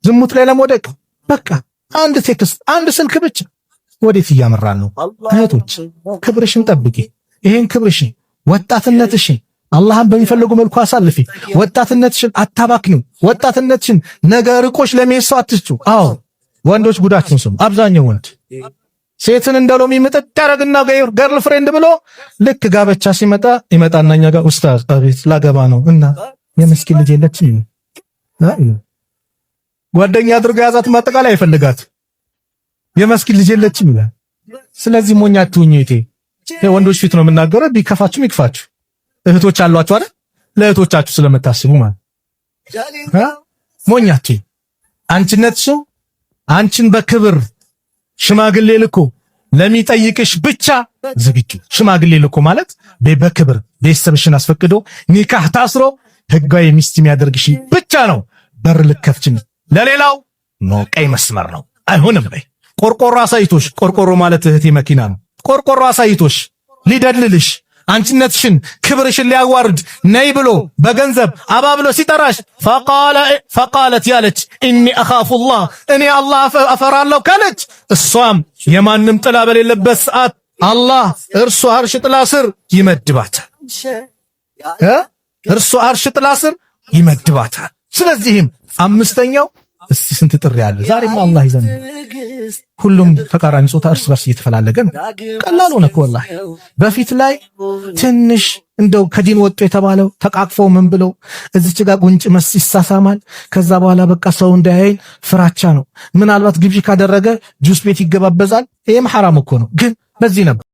ዝሙት ላይ ለመውደቅ በቃ አንድ ቴክስት፣ አንድ ስልክ ብቻ። ወዴት እያመራን ነው? እህቶች ክብርሽን ጠብቂ። ይሄን ክብርሽን፣ ወጣትነትሽን አላህን በሚፈልጉ መልኩ አሳልፊ። ወጣትነትሽን አታባክኙ። ወጣትነትሽን ነገ ርቆሽ ለመሄድ ሰው አትስጩ። አዎ ወንዶች ጉዳችን ስሙ። አብዛኛው ወንድ ሴትን እንደ ሎሚ ምጥጥ ያደርግና ገርል ፍሬንድ ብሎ ልክ ጋብቻ ሲመጣ ይመጣና እኛ ጋር ኡስታዝ አቤት ላገባ ነው እና የምስኪን ልጅ የለችም ጓደኛ አድርጎ ያዛት ማጠቃላይ አይፈልጋት የመስኪን ልጅ የለችም ይላል። ስለዚህ ሞኝ አትሁኝ እህቴ። ወንዶች ፊት ነው የምናገረው። ቢከፋችሁም ይክፋችሁ። እህቶች አሏችሁ አይደል? ለእህቶቻችሁ ስለምታስቡ ማለት ሞኝ አትሁኝ። አንቺነትሽን አንቺን በክብር ሽማግሌ ልኮ ለሚጠይቅሽ ብቻ ዝግጁ። ሽማግሌ ልኮ ማለት በክብር ቤተሰብሽን አስፈቅዶ ኒካህ ታስሮ ህጋዊ ሚስት የሚያደርግሽ ብቻ ነው በር ልከፍችን። ለሌላው ኖ ቀይ መስመር ነው አይሆንም በይ። ቆርቆሮ አሳይቶሽ፣ ቆርቆሮ ማለት እህቴ መኪና ነው። ቆርቆሮ አሳይቶሽ ሊደልልሽ አንቺነትሽን ክብርሽን ሊያዋርድ ነይ ብሎ በገንዘብ አባብሎ ሲጠራሽ ፈቃለት ያለች እኒ አኻፉላህ እኔ አላህ አፈራለሁ ካለች እሷም የማንም ጥላ በሌለበት ሰዓት አላህ እርሱ አርሽ ጥላ ስር ይመድባታል። እርሱ አርሽ ጥላ ስር ይመድባታል። ስለዚህም አምስተኛው እስቲ ስንት ጥሪ አለ ዛሬማ አላህ ይዘን። ሁሉም ተቃራኒ ጾታ እርስ በርስ እየተፈላለገ ነው። ቀላል ሆነ እኮ ወላሂ። በፊት ላይ ትንሽ እንደው ከዲን ወጡ የተባለው ተቃቅፎ ምን ብለው እዚች ጋር ጉንጭ መስ ይሳሳማል። ከዛ በኋላ በቃ ሰው እንዳያይን ፍራቻ ነው። ምናልባት ግብዣ ካደረገ ጁስ ቤት ይገባበዛል። ይሄም ሐራም እኮ ነው። ግን በዚህ ነበር